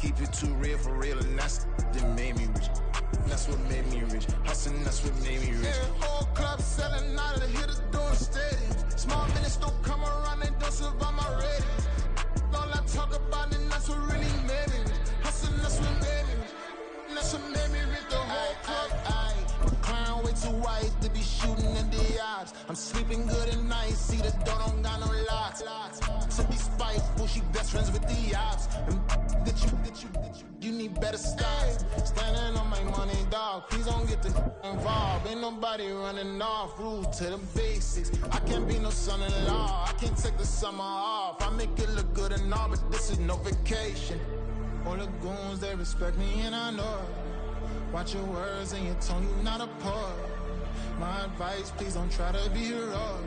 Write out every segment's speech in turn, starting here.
keep it too real for real, and that's that made me rich. That's what made me rich. Hustling, that's what made me rich. Yeah, whole club selling out of the hitters doing stadiums. Small minutes don't come around, they don't survive my ratings. All I talk about it, that's what really made me rich. Hustling, that's what made me rich. That's what made me rich. The whole club. McLaren way too wide to be shooting in the odds. I'm sleeping good at night, see the door don't got no locks. To be spiteful, she best friends with the ops. And you need better styles. Standing on my money, dog. Please don't get involved. Ain't nobody running off. Rule to the basics. I can't be no son-in-law. I can't take the summer off. I make it look good and all, but this is no vacation. All the goons, they respect me and I know it. Watch your words and your tone, you not a poet. My advice, please don't try to be heroic.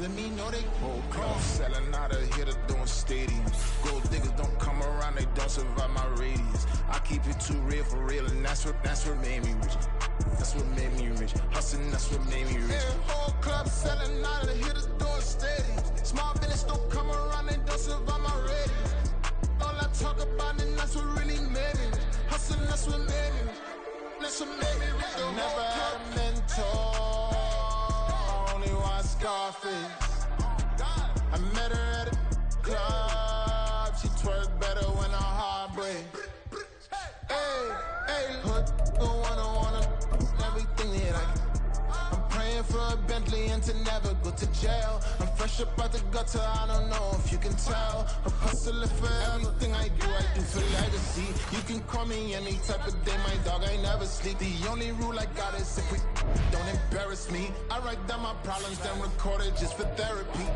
Let me know they whole club selling out of here to doing stadiums. Gold diggers don't come around, they don't survive my radius. I keep it too real for real, and that's what made me rich. That's what made me rich. Hustling, that's what made me rich. Yeah, whole club selling out of here to doing stadiums. Small business don't come around, they don't survive my radius. All I talk about it, that's what really made me rich. Hustling, that's what made me rich. That's what made me rich. I never had a mentor. Scarface. I met her at a club. She twerk better when her heart breaks. Hey, hood, wanna everything that I'm praying for a Bentley and to never go to jail. I'm fresh up out the gutter, I don't know if you can tell. I'm hustling for everything I do for legacy. You can call me any type of day, my dog, I never sleep. The only rule I got is if we don't embarrass me. I write down my problems, then record it just for therapy,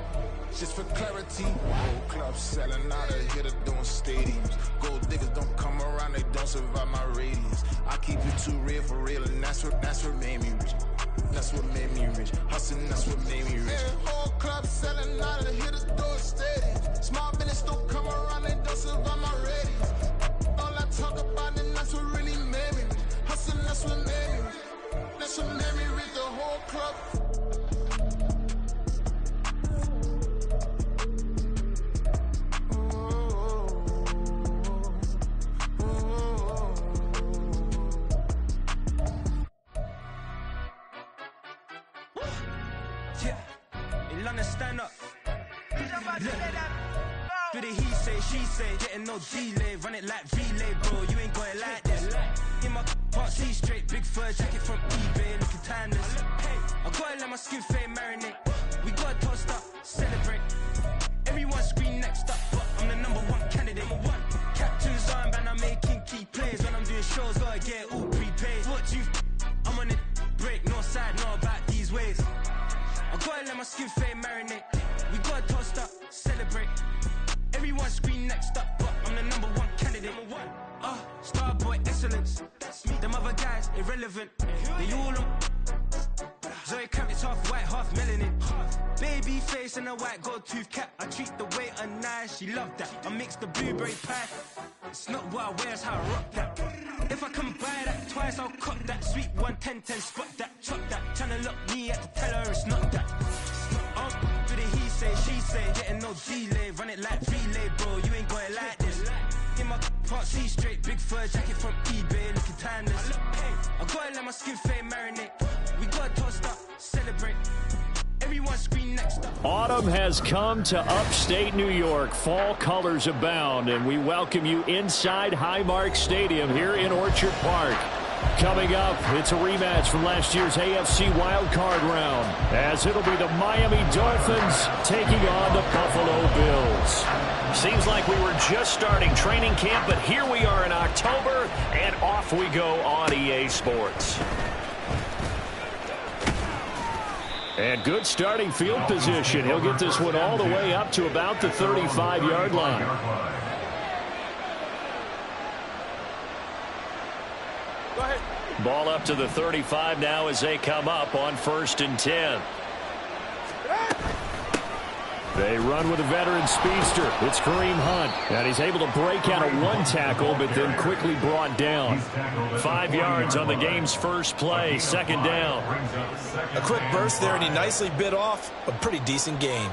just for clarity. Whole club selling out of here to doing stadiums. Gold diggers don't come around, they don't survive my radius. I keep it too real for real, and that's what made me rich. That's what made me rich. Hustling, that's what made me rich. Yeah, whole club selling out of here to doing stadiums. Small business don't come around, they don't survive my radius. All I talk about it, that's what really made me rich. Hustling, that's what made me rich. That's what made me rich. The whole club. Stand up. Do the he say, she say, getting no delay, run it like relay, bro. You ain't got it like this. In my part, see straight, big fur jacket from eBay, looking timeless. I gotta let my skin fade marinate. We gotta toast up, celebrate. Everyone scream next up, but I'm the #1 candidate. Captain's armband, I'm making key plays. When I'm doing shows, gotta get it all prepaid. What you? I'm on it, break, no side, know about these ways. I gotta let my skin fade marinate. We gotta toast up, celebrate. Everyone scream next up, but I'm the #1 candidate. Starboy excellence. Them other guys irrelevant. They all on. Zoe Camp, it's half white, half melanin. Baby face and a white gold tooth cap. I treat the waiter nice, she love that. I mix the blueberry pie. It's not what I wear, it's how I rock that. If I can buy that twice, I'll cut that. Sweet 110, spot that, chop that. Tryna lock me at the teller, it's not that. Do the he say, she say, getting no delay, run it like relay, bro. You ain't got it like this. In my part, see straight, big fur jacket from eBay, looking timeless. I gotta let my skin fade marinate. We gotta toast up, celebrate. Everyone scream next up. Autumn has come to upstate New York. Fall colors abound, and we welcome you inside Highmark Stadium here in Orchard Park. Coming up, it's a rematch from last year's AFC wildcard round, as it'll be the Miami Dolphins taking on the Buffalo Bills. Seems like we were just starting training camp, but here we are in October, and off we go on EA Sports. And good starting field position. He'll get this one all the way up to about the 35-yard line. Go ahead. Ball up to the 35 now as they come up on 1st and 10. They run with a veteran speedster. It's Kareem Hunt. And he's able to break out of one tackle, but then quickly brought down. 5 yards on the game's first play, 2nd down. A quick burst there, and he nicely bit off a pretty decent gain.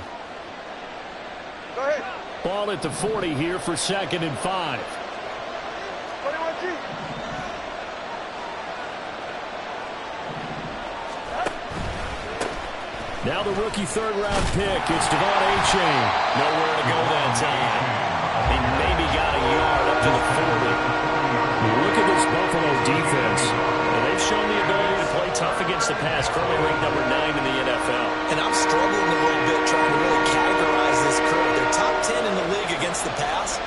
Go ahead. Ball at the 40 here for 2nd and 5. Now the rookie third-round pick. It's Devon A-Chain. Nowhere to go that time. He maybe got a yard up to the 40. Look at this Buffalo defense. They've shown the ability to play tough against the pass. Currently ranked number 9 in the NFL. And I'm struggling a little bit trying to really categorize this crew. They're top 10 in the league against the pass,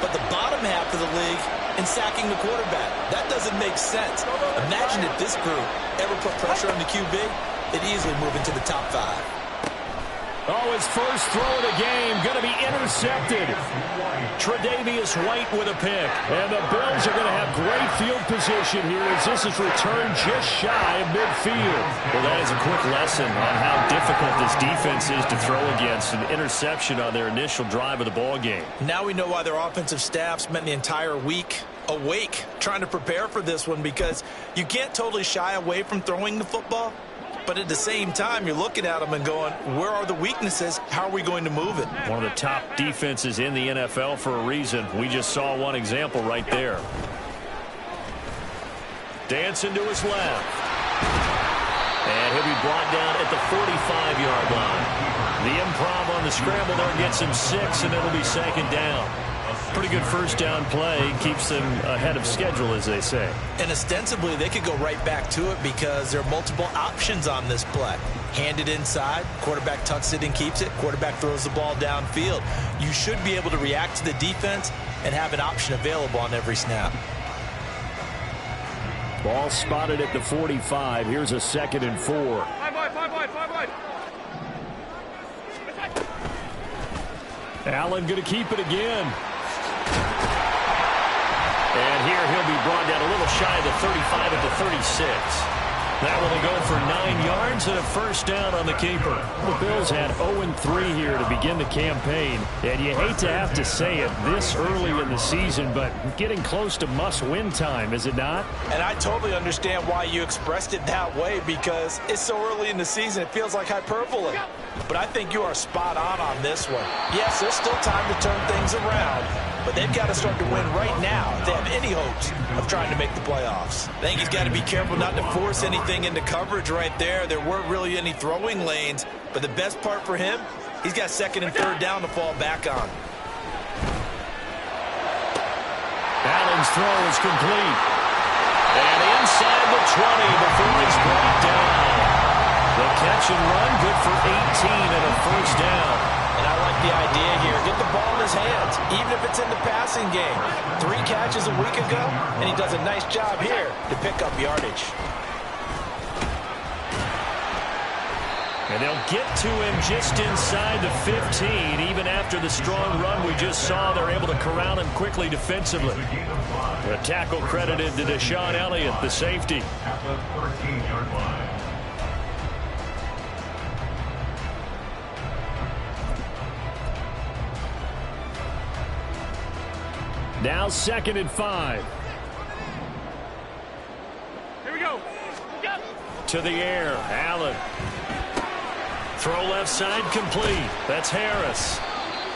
but the bottom half of the league in sacking the quarterback. That doesn't make sense. Imagine if this group ever put pressure on the QB, they'd easily move into the top 5. Oh, his first throw of the game going to be intercepted. Tre'Davious White with a pick. And the Bills are going to have great field position here as this is returned just shy of midfield. Well, that is a quick lesson on how difficult this defense is to throw against. An interception on their initial drive of the ball game. Now we know why their offensive staff spent the entire week awake trying to prepare for this one, because you can't totally shy away from throwing the football. But at the same time, you're looking at them and going, where are the weaknesses? How are we going to move it? One of the top defenses in the NFL for a reason. We just saw one example right there. Dancing to his left. And he'll be brought down at the 45-yard line. The improv on the scramble there gets him 6, and it'll be second down. Pretty good first down play. Keeps them ahead of schedule, as they say. And ostensibly, they could go right back to it because there are multiple options on this play. Hand it inside. Quarterback tucks it and keeps it. Quarterback throws the ball downfield. You should be able to react to the defense and have an option available on every snap. Ball spotted at the 45. Here's a 2nd and 4. Five wide. Allen going to keep it again. And here he'll be brought down a little shy of the 35 at the 36. That will go for 9 yards and a first down on the keeper. The Bills had 0-3 here to begin the campaign. And you hate to have to say it this early in the season, but getting close to must-win time, is it not? And I totally understand why you expressed it that way, because it's so early in the season it feels like hyperbole. But I think you are spot on this one. Yes, there's still time to turn things around, but they've got to start to win right now if they have any hopes of trying to make the playoffs. I think he's got to be careful not to force anything into coverage right there. There weren't really any throwing lanes, but the best part for him, he's got 2nd and 3rd down to fall back on. Allen's throw is complete. And inside the 20 before he's brought down. The catch and run, good for 18 and a first down. And I like the idea here. Get the ball in his hands, even if it's in the passing game. 3 catches a week ago, and he does a nice job here to pick up yardage. And they'll get to him just inside the 15. Even after the strong run we just saw, they're able to corral him quickly defensively. The tackle credited to Deshaun Elliott, the safety. Now 2nd and 5. Here we go. To the air, Allen. Throw left side complete. That's Harris.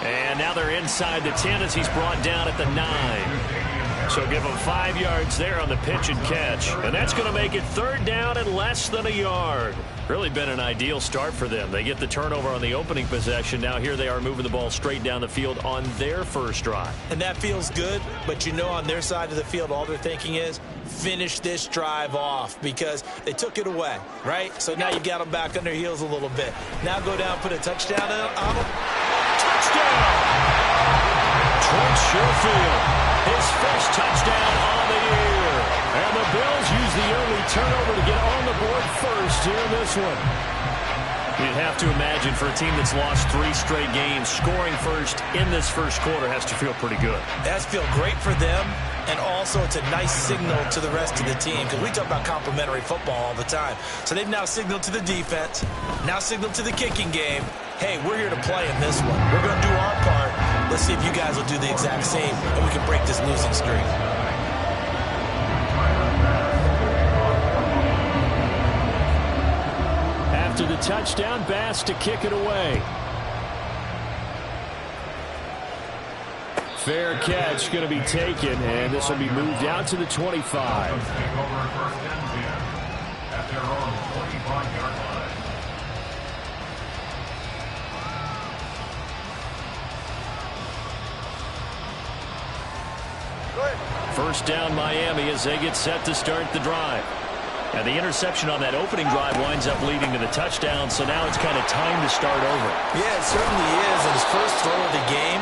And now they're inside the 10 as he's brought down at the 9. So give him 5 yards there on the pitch and catch. And that's going to make it 3rd down and less than a yard. Really been an ideal start for them. They get the turnover on the opening possession. Now here they are moving the ball straight down the field on their first drive. And that feels good, but you know on their side of the field all they're thinking is finish this drive off because they took it away, right? So now you got them back on their heels a little bit. Now go down, put a touchdown on them. Touchdown! Trent Sherfield, his first touchdown on the year. And the Bills use the early turnover to get on the board first here in this one. You'd have to imagine for a team that's lost 3 straight games, scoring first in this first quarter has to feel pretty good. It has to feel great for them, and also it's a nice signal to the rest of the team because we talk about complimentary football all the time. So they've now signaled to the defense, now signaled to the kicking game, hey, we're here to play in this one. We're going to do our part. Let's see if you guys will do the exact same, and we can break this losing streak. After the touchdown, Bass to kick it away. Fair catch going to be taken, and this will be moved out to the 25. First down Miami as they get set to start the drive. And the interception on that opening drive winds up leading to the touchdown, so now it's kind of time to start over. Yeah, it certainly is in his first throw of the game,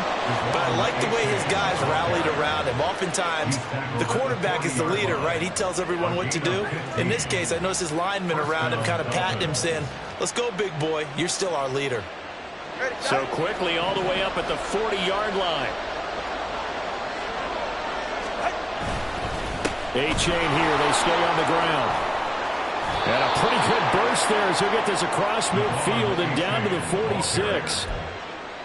but I like the way his guys rallied around him. Oftentimes, the quarterback is the leader, right? He tells everyone what to do. In this case, I noticed his linemen around him kind of patting him, saying, let's go, big boy. You're still our leader. So quickly all the way up at the 40-yard line. A-chain here. They stay on the ground. And a pretty good burst there as he'll get this across midfield and down to the 46.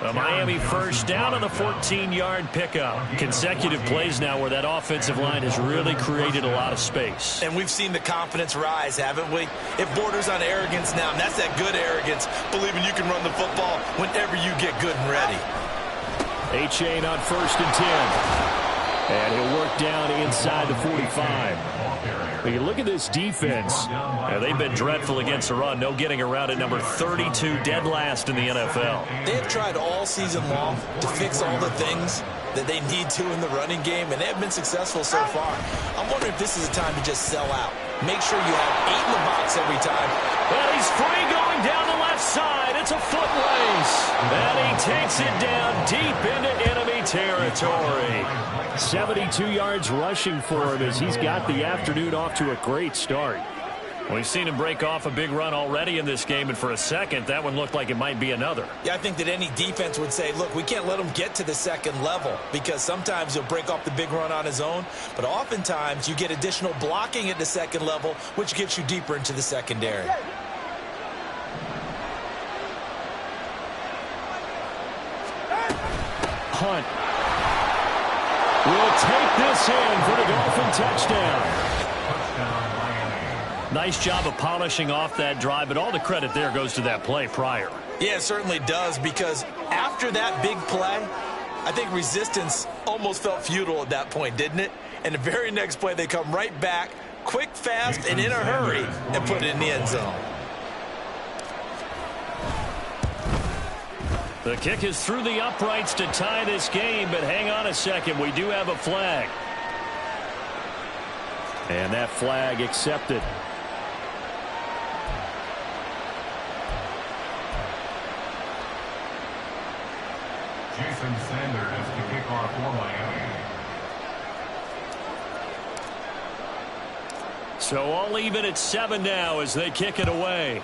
A Miami first down on the 14-yard pickup. Consecutive plays now where that offensive line has really created a lot of space. And we've seen the confidence rise, haven't we? It borders on arrogance now, and that's that good arrogance, believing you can run the football whenever you get good and ready. A-chain on 1st and 10. And he'll work down inside the 45. But you look at this defense. They've been dreadful against the run. No getting around at number 32, dead last in the NFL. They have tried all season long to fix all the things that they need to in the running game, and they have been successful so far. I'm wondering if this is a time to just sell out. Make sure you have 8 in the box every time. Well, he's free going down the left side. It's a foot race. And he takes it down deep into enemy territory. 72 yards rushing for him as he's got the afternoon off to a great start. We've seen him break off a big run already in this game, and for a second, that one looked like it might be another. Yeah, I think that any defense would say, look, we can't let him get to the second level because sometimes he'll break off the big run on his own, but oftentimes you get additional blocking at the second level, which gets you deeper into the secondary. Hunt will take this in for the Dolphin touchdown. Nice job of polishing off that drive, but all the credit there goes to that play prior. Yeah, it certainly does, because after that big play, I think resistance almost felt futile at that point, didn't it? And the very next play, they come right back, quick, fast, and in a hurry, and put it in the end zone. The kick is through the uprights to tie this game, but hang on a second. We do have a flag. And that flag accepted. Jason Sanders to kick off for Miami. So all even at 7 now as they kick it away.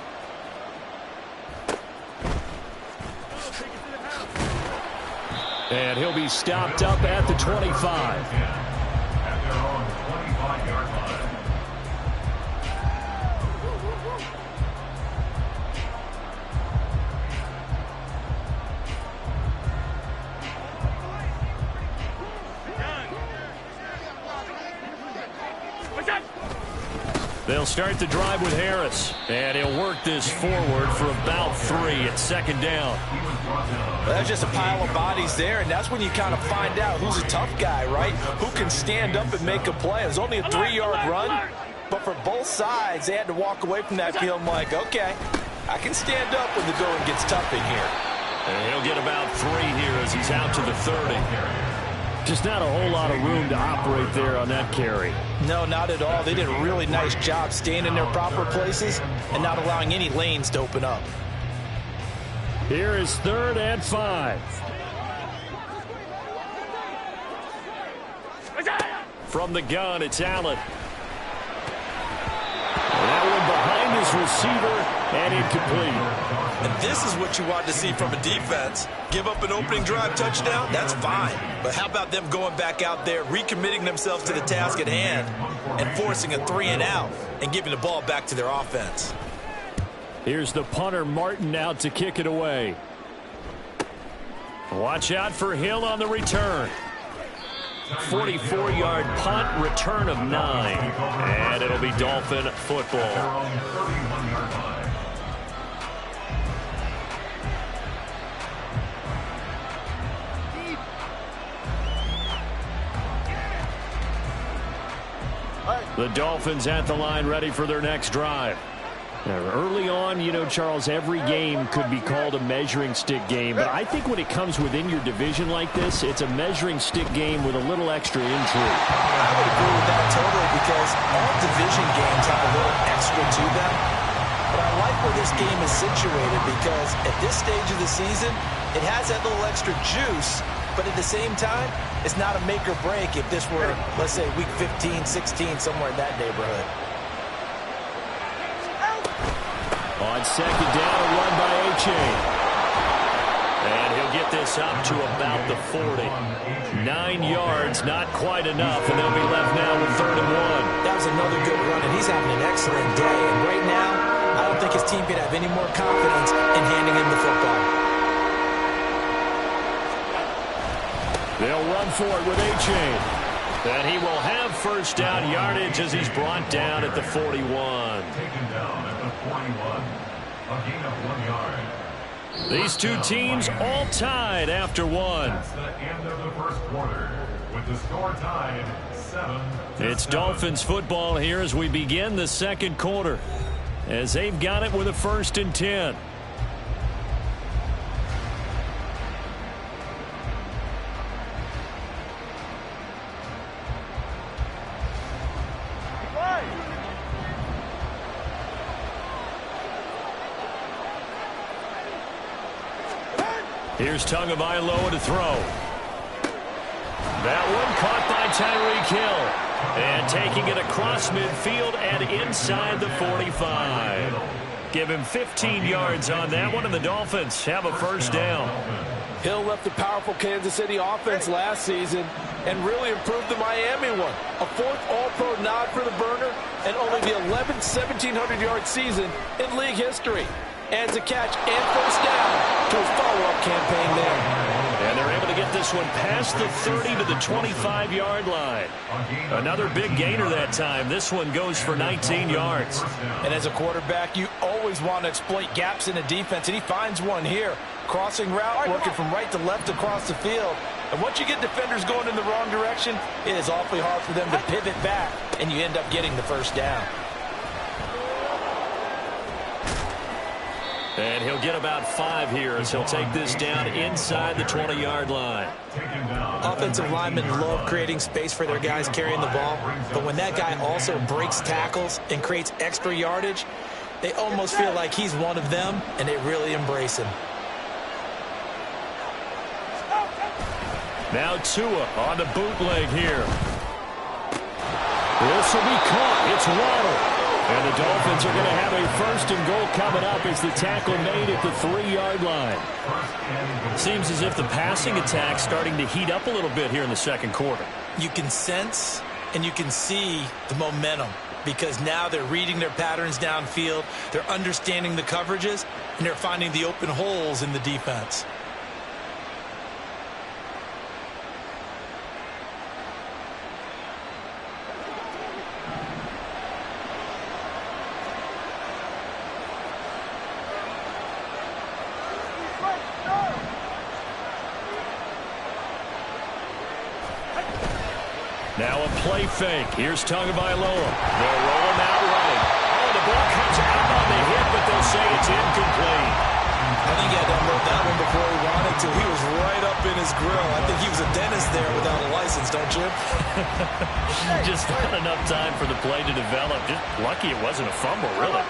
And he'll be stopped up at the 25. At their own 25-yard line. They'll start the drive with Harris. And he'll work this forward for about 3 at 2nd down. Well, that's just a pile of bodies there, and that's when you kind of find out who's a tough guy, right? Who can stand up and make a play. It was only a 3-yard run, but for both sides, they had to walk away from that field like, okay, I can stand up when the going gets tough in here. And he'll get about 3 here as he's out to the 30. Just not a whole lot of room to operate there on that carry. No, not at all. They did a really nice job staying in their proper places and not allowing any lanes to open up. Here is 3rd and 5. From the gun, it's Allen. That one behind his receiver and incomplete. And this is what you want to see from a defense. Give up an opening drive touchdown, that's fine. But how about them going back out there, recommitting themselves to the task at hand, and forcing a 3 and out, and giving the ball back to their offense. Here's the punter, Martin, out to kick it away. Watch out for Hill on the return. 44-yard punt, return of 9. And it'll be Dolphin football. The Dolphins at the line, ready for their next drive. Now, early on, you know, Charles, every game could be called a measuring stick game. But I think when it comes within your division like this, it's a measuring stick game with a little extra intrigue. I would agree with that totally because all division games have a little extra to them. But I like where this game is situated because at this stage of the season, it has that little extra juice. But at the same time, it's not a make or break if this were, let's say, week 15, 16, somewhere in that neighborhood. On second down, a run by A-Chain. And he'll get this up to about the 40. 9 yards, not quite enough, and they'll be left now with 3rd and 1. That was another good run, and he's having an excellent day. And right now, I don't think his team can have any more confidence in handing him the football. They'll run for it with A-Chain. And he will have first down yardage as he's brought down at the 41. Taken down at the 41. A gain of 1 yard. These two teams all tied after one. That's the end of the first quarter. With the score tied 7-7. It's Dolphins football here as we begin the second quarter. As they've got it with a 1st and 10. Here's Tagovailoa to throw. That one caught by Tyreek Hill. And taking it across midfield and inside the 45. Give him 15 yards on that one, and the Dolphins have a first down. Hill left the powerful Kansas City offense last season and really improved the Miami one. A 4th All-Pro nod for the burner and only the 11th 1,700-yard season in league history. Adds a catch and first down to a follow-up campaign there. And they're able to get this one past the 30 to the 25-yard line. Another big gainer that time. This one goes for 19 yards. And as a quarterback, you always want to exploit gaps in the defense, and he finds one here. Crossing route, working from right to left across the field. And once you get defenders going in the wrong direction, it is awfully hard for them to pivot back, and you end up getting the first down. And he'll get about 5 here as he'll take this down inside the 20-yard line. Offensive linemen love creating space for their guys carrying the ball, but when that guy also breaks tackles and creates extra yardage, they almost feel like he's one of them, and they really embrace him. Now Tua on the bootleg here. This will be caught. It's Waddle. And the Dolphins are going to have a 1st and goal coming up as the tackle made at the 3-yard line. Seems as if the passing attack's starting to heat up a little bit here in the second quarter. You can sense and you can see the momentum because now they're reading their patterns downfield, they're understanding the coverages, and they're finding the open holes in the defense. Now a play fake. Here's Tagovailoa. They'll roll him out right. Oh, the ball comes out on the hit, but they'll say it's incomplete. I think he had to unload that one before he wanted to. He was right up in his grill. I think he was a dentist there without a license, don't you? Just not enough time for the play to develop. Just lucky it wasn't a fumble, really.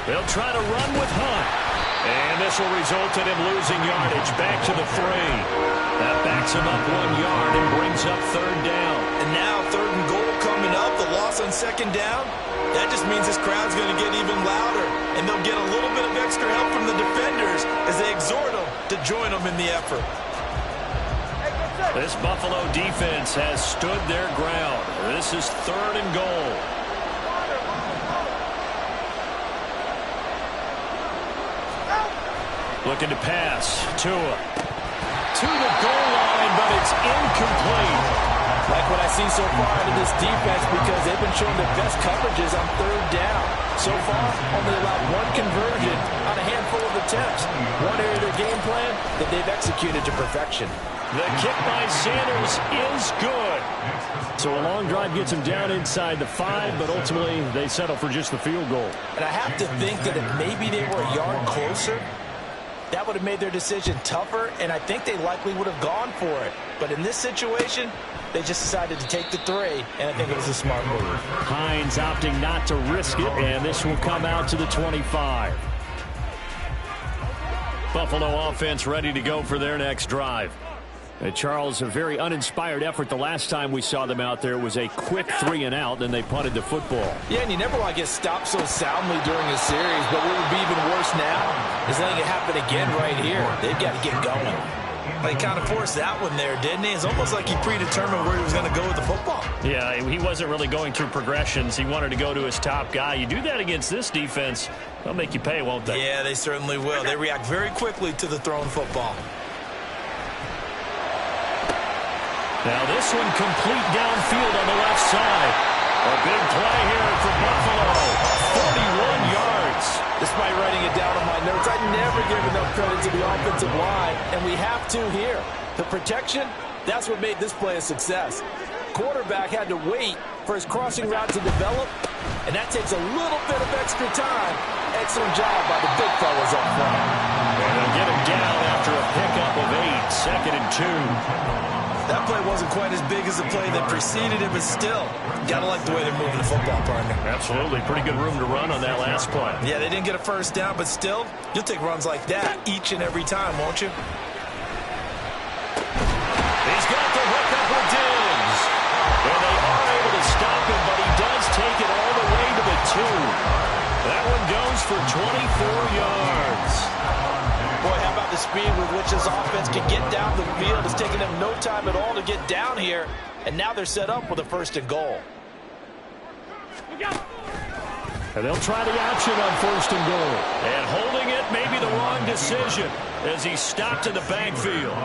They'll try to run with Hunt. And this will result in him losing yardage back to the 3. That backs him up 1 yard and brings up 3rd down. And now 3rd and goal coming up. The loss on 2nd down. That just means this crowd's going to get even louder. And they'll get a little bit of extra help from the defenders as they exhort them to join them in the effort. This Buffalo defense has stood their ground. This is 3rd and goal. Looking to pass. Tua to the goal line, but it's incomplete. Like what I see so far out of this defense because they've been showing their best coverages on third down. So far, only allowed one conversion on a handful of attempts. One area of their game plan that they've executed to perfection. The kick by Sanders is good. So a long drive gets him down inside the 5, but ultimately they settle for just the field goal. And I have to think that if maybe they were a yard closer, that would have made their decision tougher, and I think they likely would have gone for it. But in this situation, they just decided to take the 3, and I think it was a smart move. Hines opting not to risk it, and this will come out to the 25. Buffalo offense ready to go for their next drive. Charles, a very uninspired effort the last time we saw them out there. It was a quick 3 and out, then they punted the football. Yeah, and you never want to get stopped so soundly during a series, but what would be even worse now is letting it happen again right here. They've got to get going. He kind of forced that one there, didn't he? It's almost like he predetermined where he was going to go with the football. Yeah, he wasn't really going through progressions. He wanted to go to his top guy. You do that against this defense, they'll make you pay, won't they? Yeah, they certainly will. They react very quickly to the thrown football. Now this one complete downfield on the left side. A big play here for Buffalo. 41 yards. Despite writing it down on my notes, I never give enough credit to the offensive line, and we have to here. The protection, that's what made this play a success. Quarterback had to wait for his crossing route to develop, and that takes a little bit of extra time. Excellent job by the big fellas up front. And they'll get him down after a pickup of 8, 2nd and 2. That play wasn't quite as big as the play that preceded it, but still, gotta like the way they're moving the football, partner. Absolutely. Pretty good room to run on that last play. Yeah, they didn't get a first down, but still, you'll take runs like that each and every time, won't you? He's got the hook up with Diggs. And they are able to stop him, but he does take it all the way to the 2. That one goes for 24 yards. Boy, how about the speed with which this offense can get down the field? It's taken them no time at all to get down here, and now they're set up with a 1st and goal. And they'll try the option on 1st and goal. And holding it may be the wrong decision as he stopped in the backfield.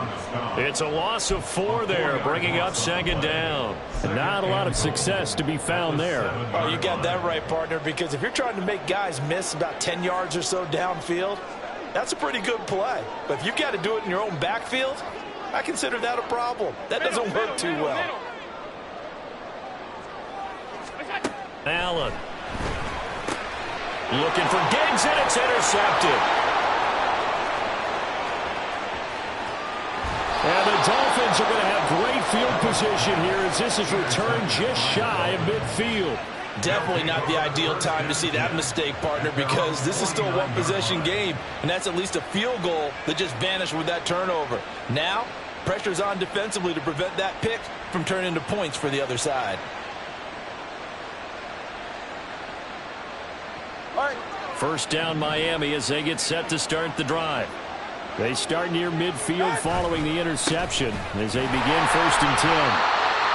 It's a loss of 4 there, bringing up 2nd down. And not a lot of success to be found there. Oh, you got that right, partner, because if you're trying to make guys miss about 10 yards or so downfield, that's a pretty good play. But if you've got to do it in your own backfield, I consider that a problem. That doesn't work too well. Allen. Looking for Diggs, and it's intercepted. And the Dolphins are going to have great field position here as this is returned just shy of midfield. Definitely not the ideal time to see that mistake, partner, because this is still a one-possession game, and that's at least a field goal that just vanished with that turnover. Now, pressure's on defensively to prevent that pick from turning into points for the other side. First down Miami as they get set to start the drive. They start near midfield following the interception as they begin 1st and 10.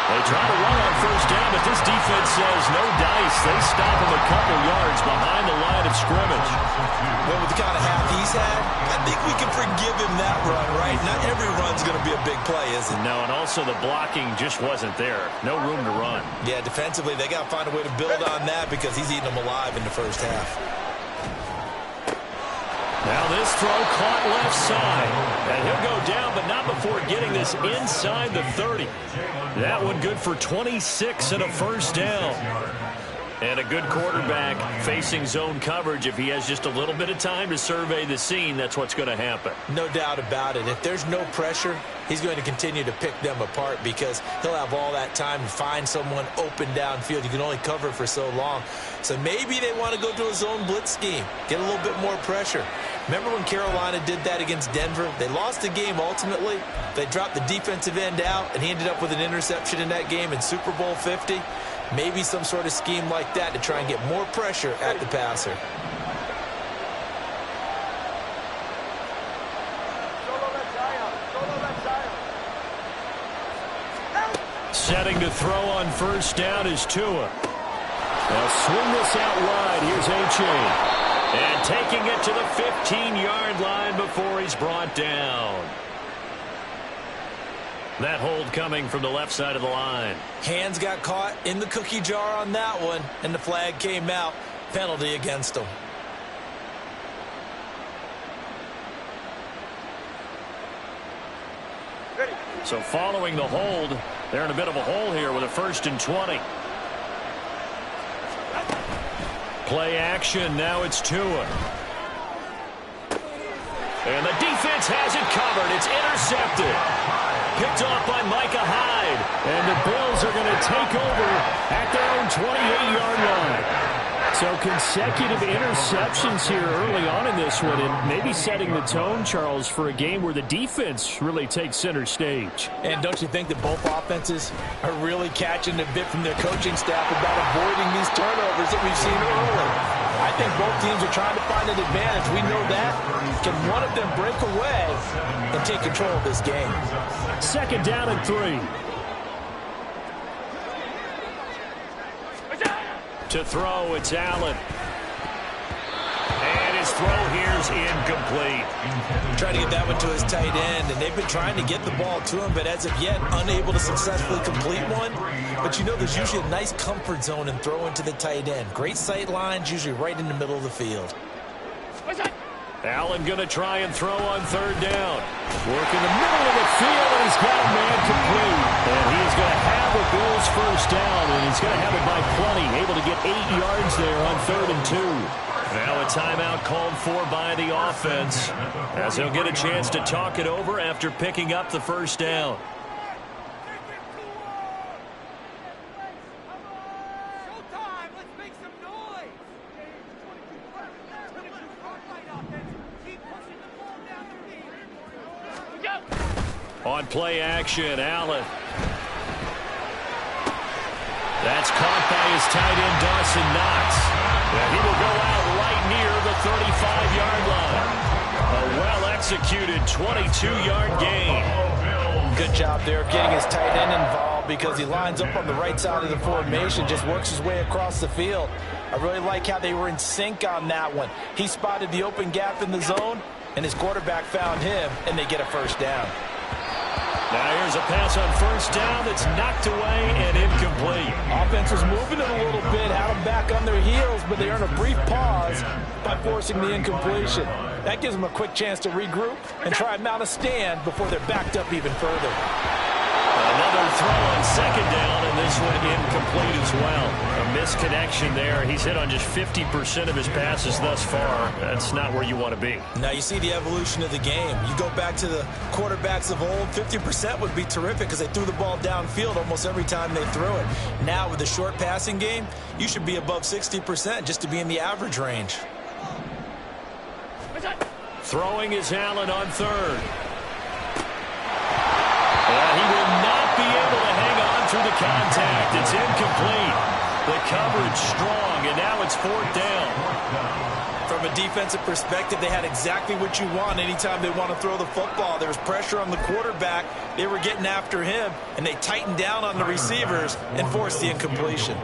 They try to run on 1st down, but this defense says no dice. They stop him a couple yards behind the line of scrimmage. Well, with the kind of half he's had, I think we can forgive him that run, right? Not every run's going to be a big play, is it? No, and also the blocking just wasn't there. No room to run. Yeah, defensively, they got to find a way to build on that because he's eating them alive in the first half. Now this throw caught left side. And he'll go down, but not before getting this inside the 30. That one good for 26 and a 1st down. And a good quarterback facing zone coverage. If he has just a little bit of time to survey the scene, that's what's going to happen. No doubt about it. If there's no pressure, he's going to continue to pick them apart because he'll have all that time to find someone open downfield. You can only cover for so long. So maybe they want to go to a zone blitz scheme, get a little bit more pressure. Remember when Carolina did that against Denver? They lost the game ultimately. They dropped the defensive end out, and he ended up with an interception in that game in Super Bowl 50. Maybe some sort of scheme like that to try and get more pressure at the passer. Setting to throw on 1st down is Tua. They'll swing this out wide. Here's A-Chain. And taking it to the 15-yard line before he's brought down. That hold coming from the left side of the line. Hands got caught in the cookie jar on that one, and the flag came out. Penalty against him. So following the hold, they're in a bit of a hole here with a 1st and 20. Play action. Now it's Tua. And the defense has it covered. It's intercepted. Picked off by Micah Hyde. And the Bills are going to take over at their own 28-yard line. So consecutive interceptions here early on in this one, and maybe setting the tone, Charles, for a game where the defense really takes center stage. And don't you think that both offenses are really catching a bit from their coaching staff about avoiding these turnovers that we've seen early? I think both teams are trying to find an advantage. We know that. Can one of them break away and take control of this game? 2nd down and 3. To throw, it's Allen. And his throw here is incomplete. Trying to get that one to his tight end, and they've been trying to get the ball to him, but as of yet, unable to successfully complete one. But you know there's usually a nice comfort zone in throwing to the tight end. Great sight lines, usually right in the middle of the field. Allen going to try and throw on 3rd down. Work in the middle of the field, and he's got a man complete. And he is going to have the Bills' 1st down, and he's going to have it by plenty. Able to get 8 yards there on 3rd and 2. Now a timeout called for by the offense, as they'll get a chance to talk it over after picking up the 1st down. On play action, Allen. That's caught by his tight end, Dawson Knox. And he will go out right near the 35-yard line. A well-executed 22-yard gain. Good job there of getting his tight end involved because he lines up on the right side of the formation, just works his way across the field. I really like how they were in sync on that one. He spotted the open gap in the zone, and his quarterback found him, and they get a 1st down. Now here's a pass on 1st down that's knocked away and incomplete. Offense was moving it a little bit, had them back on their heels, but they earn a brief pause by forcing the incompletion. That gives them a quick chance to regroup and try and mount a stand before they're backed up even further. Another throw on 2nd down, and this one incomplete as well. A misconnection there. He's hit on just 50% of his passes thus far. That's not where you want to be. Now you see the evolution of the game. You go back to the quarterbacks of old, 50% would be terrific because they threw the ball downfield almost every time they threw it. Now with the short passing game, you should be above 60% just to be in the average range. Throwing is Allen on 3rd. He will not be able to hang on through the contact. It's incomplete. The coverage strong, and now it's 4th down. From a defensive perspective, they had exactly what you want anytime they want to throw the football. There was pressure on the quarterback. They were getting after him, and they tightened down on the receivers and forced the incompletion.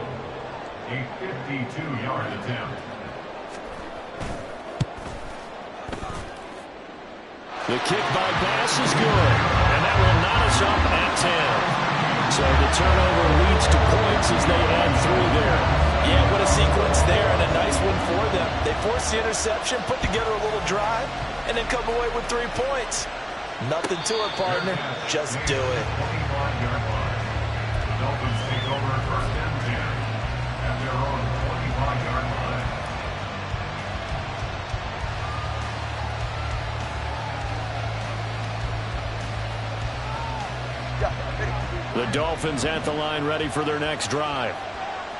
A 52-yard attempt. The kick by Bass is good, and that will knot us up at 10. So the turnover leads to points as they add 3 there. Yeah, what a sequence there, and a nice one for them. They forced the interception, put together a little drive, and then come away with 3 points. Nothing to it, partner. Just do it. The Dolphins take over 1st and 10 at their own 25-yard line. The Dolphins at the line ready for their next drive.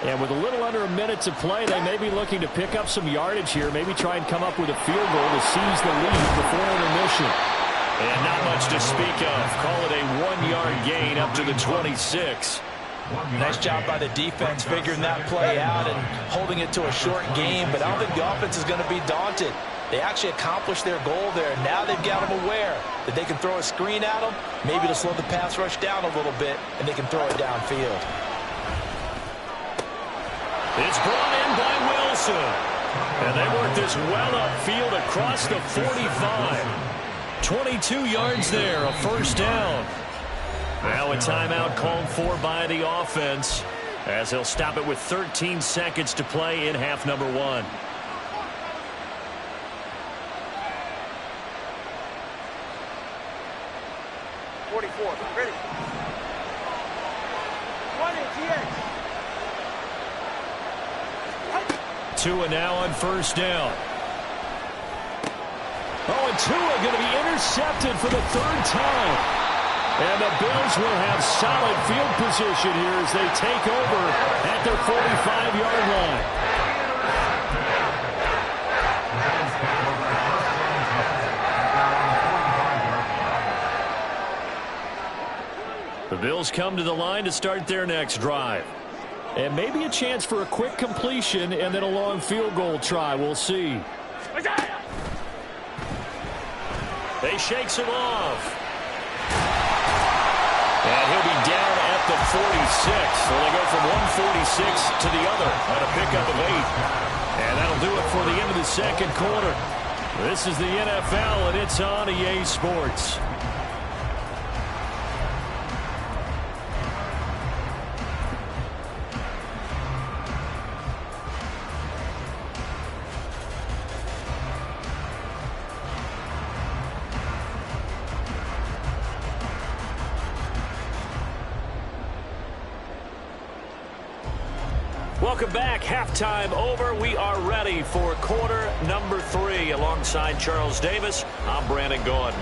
And with a little under a minute to play, they may be looking to pick up some yardage here, maybe try and come up with a field goal to seize the lead before intermission. And not much to speak of. Call it a 1-yard gain up to the 26. Nice job by the defense figuring that play out and holding it to a short game, but I don't think the offense is going to be daunted. They actually accomplished their goal there. Now they've got them aware that they can throw a screen at them, maybe to slow the pass rush down a little bit, and they can throw it downfield. It's brought in by Wilson. And they work this well upfield across the 45. 22 yards there, a 1st down. Now a timeout called for by the offense as they'll stop it with 13 seconds to play in half number 1. Ready. 20, Tua now on first down. Oh, and Tua going to be intercepted for the 3rd time. And the Bills will have solid field position here as they take over at their 45-yard line. The Bills come to the line to start their next drive. And maybe a chance for a quick completion and then a long field goal try. We'll see. They shakes him off. And he'll be down at the 46. So they go from 146 to the other on a pickup of 8. And that'll do it for the end of the second quarter. This is the NFL, and it's on EA Sports. Welcome back. Halftime over. We are ready for quarter number 3. Alongside Charles Davis, I'm Brandon Gordon.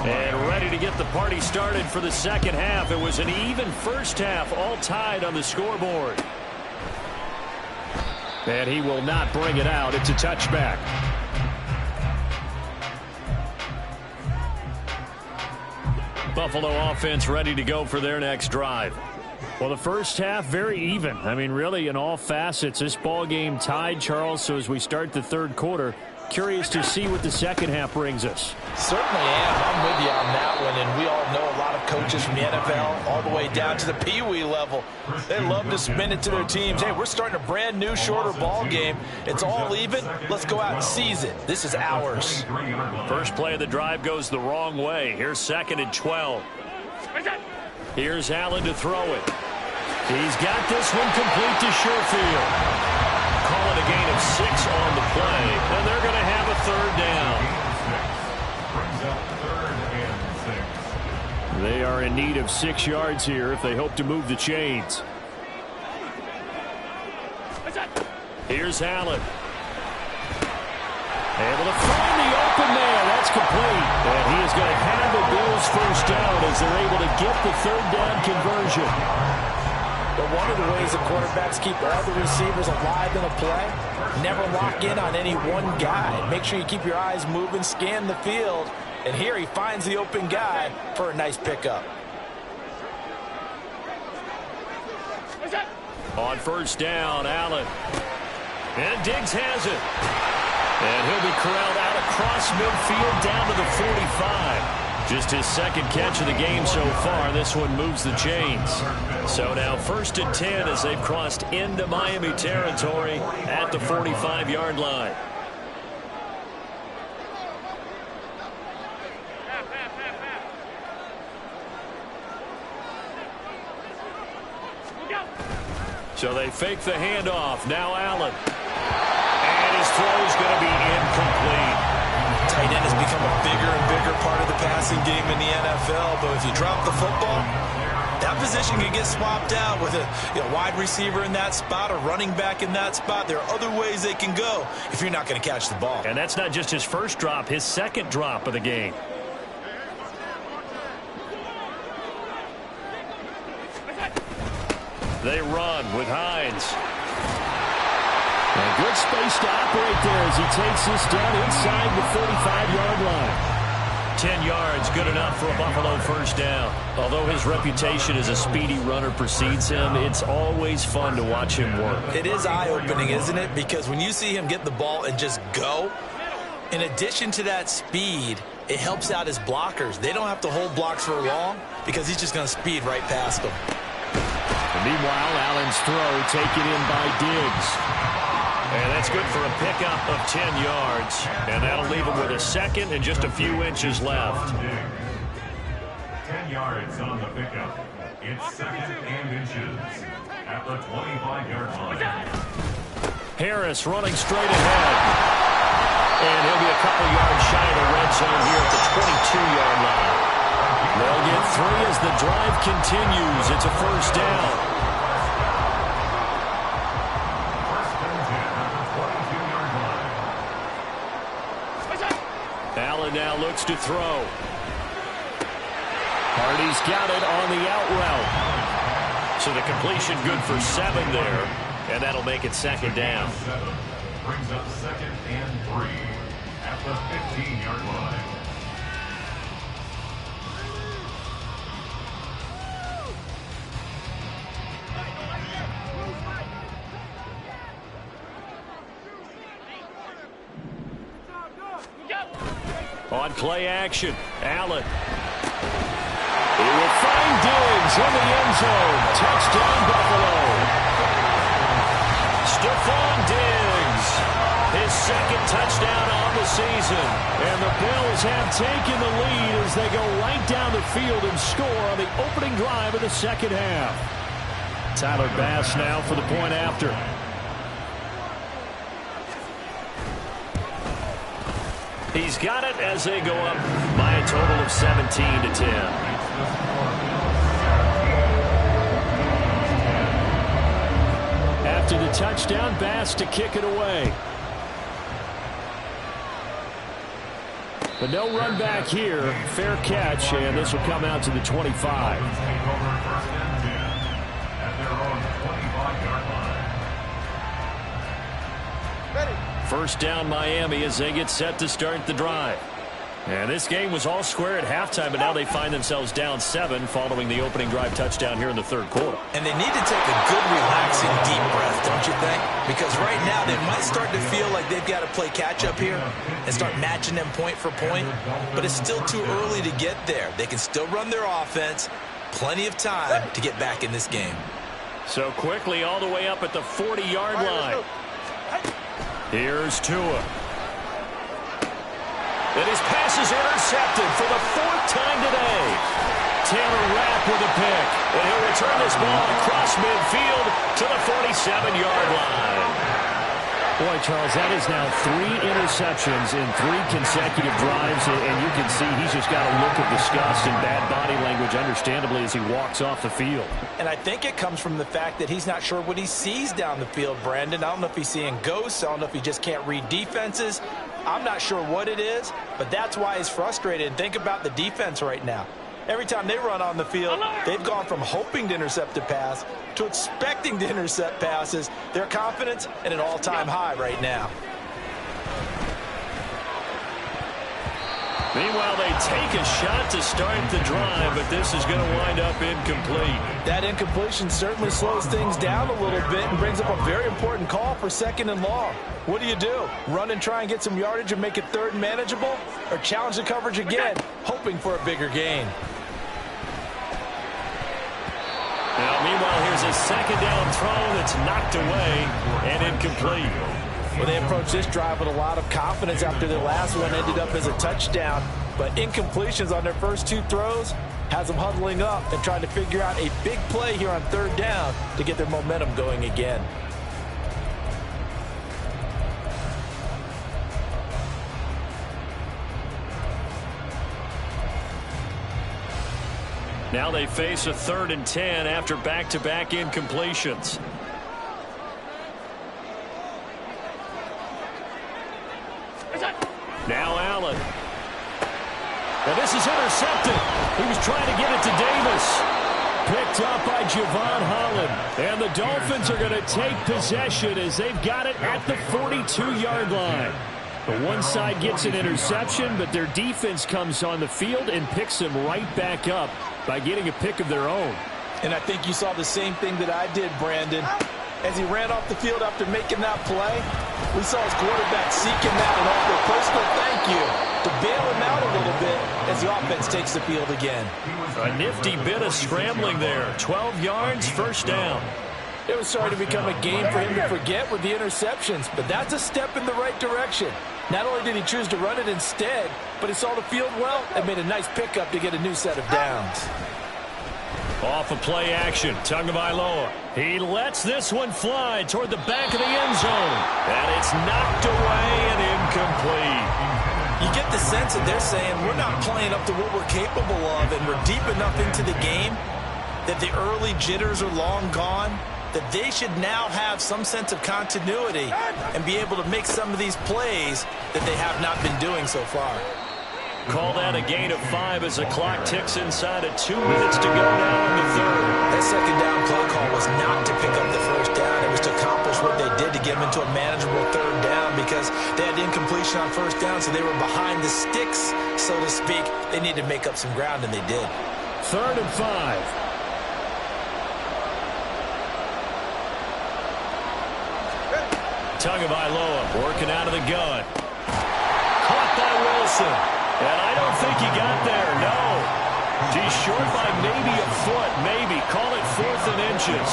And ready to get the party started for the second half. It was an even first half, all tied on the scoreboard. And he will not bring it out. It's a touchback. Buffalo offense ready to go for their next drive. Well, the first half, very even. I mean, really, in all facets, this ball game tied, Charles. So as we start the third quarter, curious to see what the second half brings us. Certainly am. I'm with you on that one. And we all know a lot of coaches from the NFL all the way down to the Pee-wee level. They love to spin it to their teams. Hey, we're starting a brand new, shorter ball game. It's all even. Let's go out and seize it. This is ours. First play of the drive goes the wrong way. Here's 2nd and 12. Here's Allen to throw it. He's got this one complete to Sherfield. Call it a gain of 6 on the play, and they're going to have a 3rd down. They are in need of 6 yards here if they hope to move the chains. Here's Allen. Able to find the open man. That's complete. And he is going to have the Bills first down as they're able to get the 3rd down conversion. But one of the ways the quarterbacks keep all the receivers alive in a play, never lock in on any one guy. Make sure you keep your eyes moving, scan the field. And here he finds the open guy for a nice pickup. On first down, Allen. And Diggs has it. And he'll be corralled out across midfield down to the 45. Just his 2nd catch of the game so far. This one moves the chains. So now 1st and 10 as they've crossed into Miami territory at the 45-yard line. So they fake the handoff. Now Allen. And his throw is going to be incomplete. Tight end has become a bigger and bigger part of the passing game in the NFL. But if you drop the football, that position can get swapped out with a wide receiver in that spot, a running back in that spot. There are other ways they can go if you're not going to catch the ball. And that's not just his first drop, his 2nd drop of the game. They run with Hines. And good space to operate there as he takes this down inside the 45-yard line. 10 yards, good enough for a Buffalo first down. Although his reputation as a speedy runner precedes him, it's always fun to watch him work. It is eye-opening, isn't it? Because when you see him get the ball and just go, in addition to that speed, it helps out his blockers. They don't have to hold blocks for long because he's just going to speed right past them. And meanwhile, Allen's throw taken in by Diggs. And that's good for a pickup of 10 yards. And that'll leave him with a second and just a few inches left. 10 yards on the pickup. It's second and inches at the 25-yard line. Harris running straight ahead. And he'll be a couple yards shy of the red zone here at the 22-yard line. They'll get 3 as the drive continues. It's a first down. First and 10 at the 22-yard line. Allen now looks to throw. Hardy's got it on the out route. So the completion good for 7 there. And that'll make it second down. 7 brings up second and 3 at the 15-yard line. On play action, Allen. He will find Diggs in the end zone. Touchdown, Buffalo. Stephon Diggs, his second touchdown on the season. And the Bills have taken the lead as they go right down the field and score on the opening drive of the second half. Tyler Bass now for the point after. He's got it as they go up by a total of 17-10. After the touchdown, Bass to kick it away. But no run back here. Fair catch, and this will come out to the 25. First down, Miami, as they get set to start the drive. And this game was all square at halftime, but now they find themselves down 7 following the opening drive touchdown here in the third quarter. And they need to take a good, relaxing, deep breath, don't you think? Because right now they might start to feel like they've got to play catch-up here and start matching them point for point. But it's still too early to get there. They can still run their offense. Plenty of time to get back in this game. So quickly all the way up at the 40-yard line. Here's Tua. And his pass is intercepted for the 4th time today. Taylor Rapp with a pick. And he'll return this ball across midfield to the 47-yard line. Boy, Charles, that is now 3 interceptions in 3 consecutive drives. And you can see he's just got a look of disgust and bad body language, understandably, as he walks off the field. And I think it comes from the fact that he's not sure what he sees down the field, Brandon. I don't know if he's seeing ghosts. I don't know if he just can't read defenses. I'm not sure what it is, but that's why he's frustrated. And think about the defense right now. Every time they run on the field, they've gone from hoping to intercept a pass to expecting to intercept passes. Their confidence at an all-time high right now. Meanwhile, they take a shot to start the drive, but this is going to wind up incomplete. That incompletion certainly slows things down a little bit and brings up a very important call for 2nd and long. What do? Run and try and get some yardage and make it 3rd and manageable? Or challenge the coverage again, hoping for a bigger gain? Now, meanwhile, here's a 2nd down throw that's knocked away and incomplete. Well, they approached this drive with a lot of confidence after their last one ended up as a touchdown. But incompletions on their first 2 throws has them huddling up and trying to figure out a big play here on 3rd down to get their momentum going again. Now they face a 3rd and 10 after back-to-back incompletions. Now Allen. And this is intercepted. He was trying to get it to Davis. Picked up by Javon Holland. And the Dolphins are going to take possession as they've got it at the 42-yard line. The one side gets an interception, but their defense comes on the field and picks them right back up by getting a pick of their own. And I think you saw the same thing that I did, Brandon. As he ran off the field after making that play, we saw his quarterback seeking that and offer a personal thank you to bail him out a little bit as the offense takes the field again. A nifty bit of scrambling there. 12 yards, first down. It was starting to become a game for him to forget with the interceptions, but that's a step in the right direction. Not only did he choose to run it instead, but he saw the field well and made a nice pickup to get a new set of downs. Off of play action, Tagovailoa. He lets this one fly toward the back of the end zone. And it's knocked away and incomplete. You get the sense that they're saying we're not playing up to what we're capable of, and we're deep enough into the game that the early jitters are long gone, that they should now have some sense of continuity and be able to make some of these plays that they have not been doing so far. Call that a gain of 5 as the clock ticks inside of 2 minutes to go now in the third. That second down play call was not to pick up the first down. It was to accomplish what they did to get them into a manageable third down because they had incompletion on first down, so they were behind the sticks, so to speak. They needed to make up some ground, and they did. 3rd and 5. Tagovailoa working out of the gun. Caught by Wilson. And I don't think he got there, no. He's short by maybe a foot, maybe. Call it 4th and inches.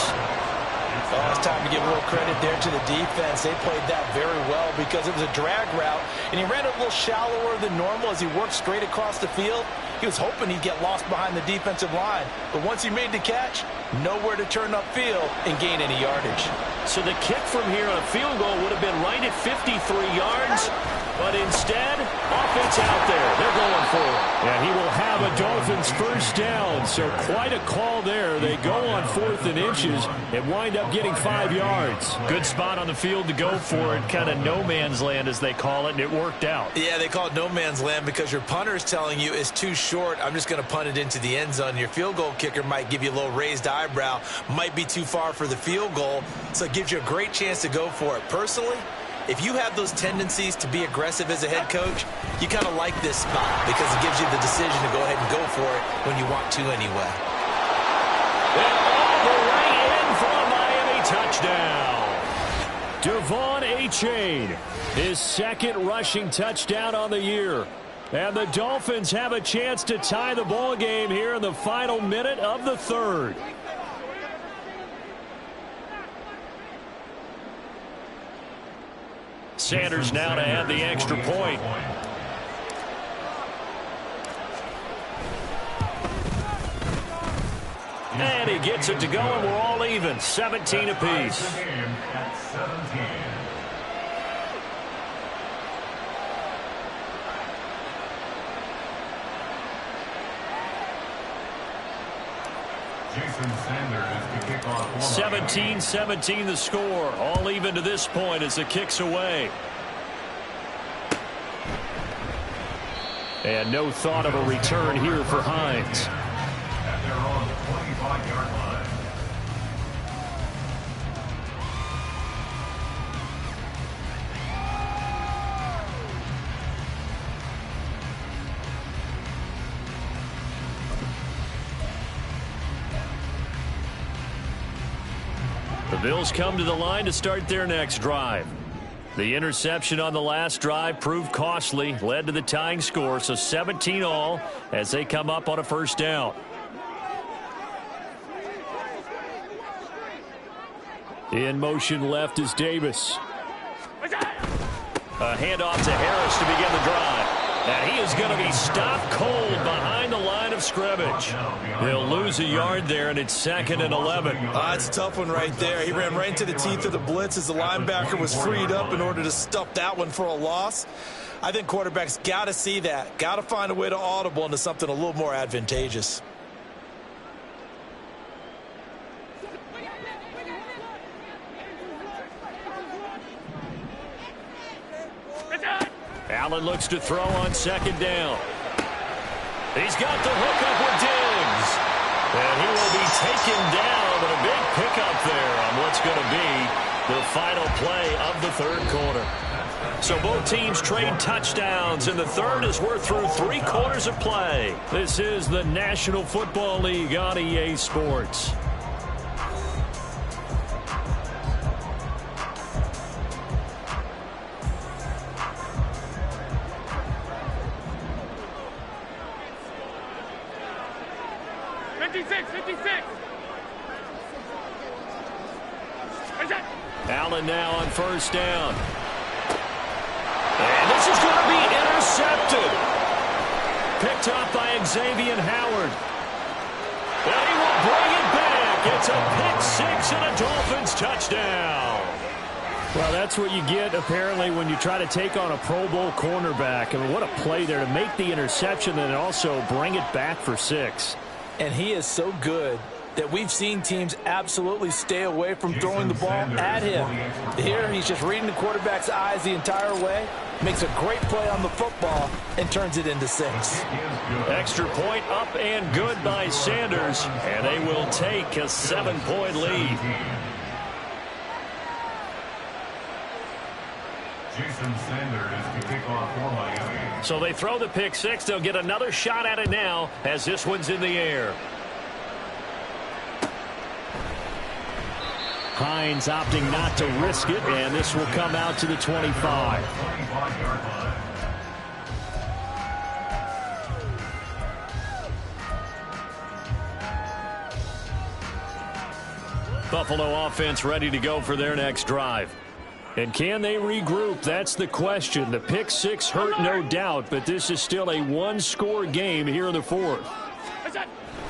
Oh, it's time to give a little credit there to the defense. They played that very well because it was a drag route, and he ran it a little shallower than normal as he worked straight across the field. He was hoping he'd get lost behind the defensive line, but once he made the catch, nowhere to turn upfield and gain any yardage. So the kick from here on a field goal would have been right at 53 yards, but instead, offense out there. They're going for it. And he will have a Dolphins first down, so quite a call there. They go on 4th and inches and wind up getting 5 yards. Good spot on the field to go for it, kind of no man's land as they call it, and it worked out. Yeah, they call it no man's land because your punter is telling you it's too short. I'm just going to punt it into the end zone. Your field goal kicker might give you a little raised eyebrow, might be too far for the field goal, so it gives you a great chance to go for it. Personally, if you have those tendencies to be aggressive as a head coach, you kind of like this spot because it gives you the decision to go ahead and go for it when you want to anyway. And all the way in for a Miami touchdown. Devon Achane, his 2nd rushing touchdown on the year. And the Dolphins have a chance to tie the ball game here in the final minute of the 3rd. Sanders now to add the extra point. And he gets it to go, and we're all even. 17 apiece. Jason Sanders to kick off. 17-17 the score. All even to this point as the kick's away. And no thought of a return here for Hines. At their own 25-yard line. The Bills come to the line to start their next drive. The interception on the last drive proved costly, led to the tying score, so 17 all as they come up on a first down. In motion left is Davis. A handoff to Harris to begin the drive. And he is going to be stopped cold behind the line of scrimmage. He'll lose a yard there, and it's 2nd and 11. It's a tough one right there. He ran right into the teeth of the blitz as the linebacker was freed up in order to stuff that one for a loss. I think quarterbacks got to see that. Got to find a way to audible into something a little more advantageous. Allen looks to throw on 2nd down. He's got the hook up with Diggs. And he will be taken down, but a big pickup there on what's going to be the final play of the 3rd quarter. So both teams trade touchdowns, and the 3rd as we're through 3 quarters of play. This is the National Football League on EA Sports. Allen now on first down. And this is going to be intercepted. Picked up by Xavier Howard. And he will bring it back. It's a pick six and a Dolphins touchdown. Well, that's what you get, apparently, when you try to take on a Pro Bowl cornerback. I mean, what a play there to make the interception and also bring it back for 6. And he is so good that we've seen teams absolutely stay away from throwing the ball at him. Here, he's just reading the quarterback's eyes the entire way, makes a great play on the football, and turns it into 6. Extra point up and good by Sanders, and they will take a 7-point lead. Jason Sanders to kick off for Miami. So they throw the pick six. They'll get another shot at it now as this one's in the air. Hines opting not to risk it, and this will come out to the 25. Buffalo offense ready to go for their next drive. And can they regroup? That's the question. The pick six hurt, no doubt, but this is still a one-score game here in the fourth.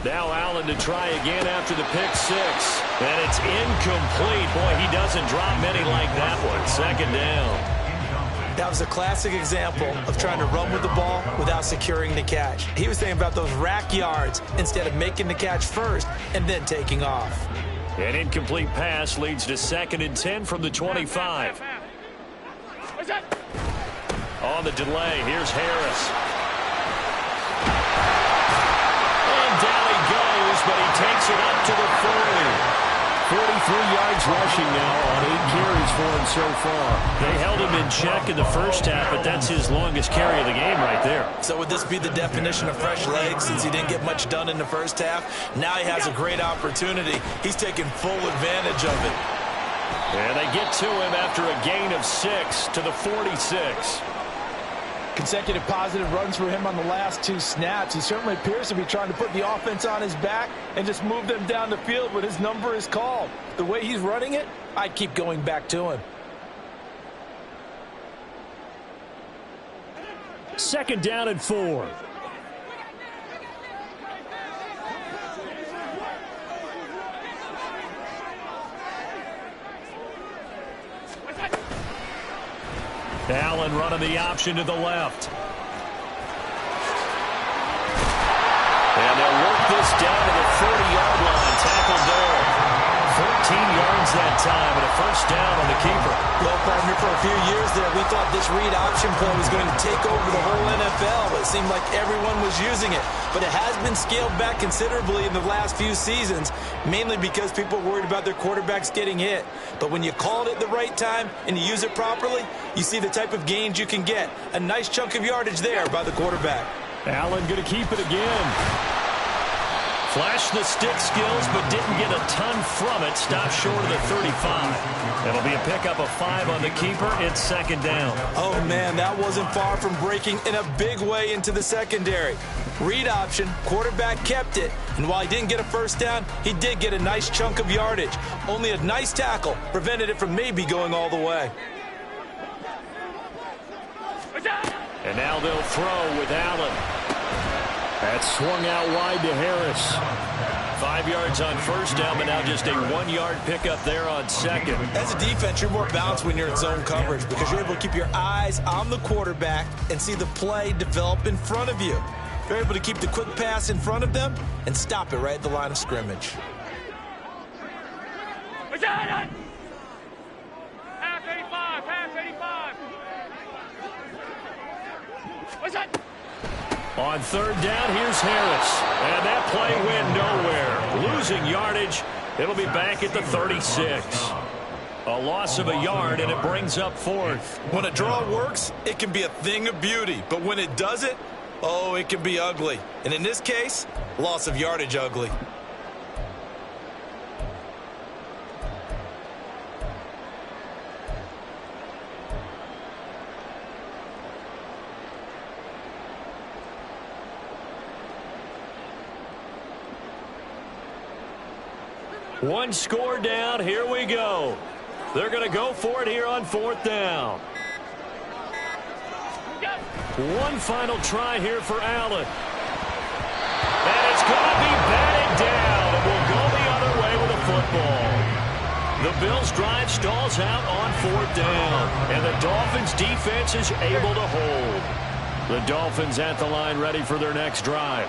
Now Allen to try again after the pick six. And it's incomplete. Boy, he doesn't drop many like that one. Second down. That was a classic example of trying to run with the ball without securing the catch. He was thinking about those rack yards instead of making the catch first and then taking off. An incomplete pass leads to 2nd and 10 from the 25. On the delay, here's Harris. And down he goes, but he takes it up to the 40. 43 yards rushing now on 8 carries for him so far. They held him in check in the first half, but that's his longest carry of the game right there. So would this be the definition of fresh legs since he didn't get much done in the first half? Now he has a great opportunity. He's taking full advantage of it. And they get to him after a gain of 6 to the 46. Consecutive positive runs for him on the last 2 snaps. He certainly appears to be trying to put the offense on his back and just move them down the field when his number is called. The way he's running it, I keep going back to him. 2nd down and 4. Allen running the option to the left. And they'll work this down to the 40-yard line. Tackle there. 14 yards that time and a first down on the keeper. Well, partner, for a few years there, we thought this read option play was going to take over the whole NFL. It seemed like everyone was using it. But it has been scaled back considerably in the last few seasons, mainly because people are worried about their quarterbacks getting hit. But when you call it at the right time and you use it properly, you see the type of gains you can get. A nice chunk of yardage there by the quarterback. Allen going to keep it again. Flashed the stick skills, but didn't get a ton from it. Stopped short of the 35. It'll be a pickup of 5 on the keeper. It's 2nd down. Oh, man, that wasn't far from breaking in a big way into the secondary. Read option, quarterback kept it, and while he didn't get a first down, he did get a nice chunk of yardage. Only a nice tackle prevented it from maybe going all the way. And now they'll throw with Allen. That swung out wide to Harris. 5 yards on first down, but now just a 1-yard pickup there on 2nd. As a defense, you're more balanced when you're in zone coverage because you're able to keep your eyes on the quarterback and see the play develop in front of you. You're able to keep the quick pass in front of them and stop it right at the line of scrimmage. Half 85, half 85. What's that? On 3rd down, here's Harris. And that play went nowhere. Losing yardage. It'll be back at the 36. A loss of a yard, and it brings up 4th. When a draw works, it can be a thing of beauty. But when it doesn't, oh, it can be ugly. And in this case, loss of yardage ugly. One score down. Here we go. They're going to go for it here on 4th down. One final try here for Allen. And it's going to be batted down. And we'll go the other way with a football. The Bills' drive stalls out on 4th down. And the Dolphins' defense is able to hold. The Dolphins at the line ready for their next drive.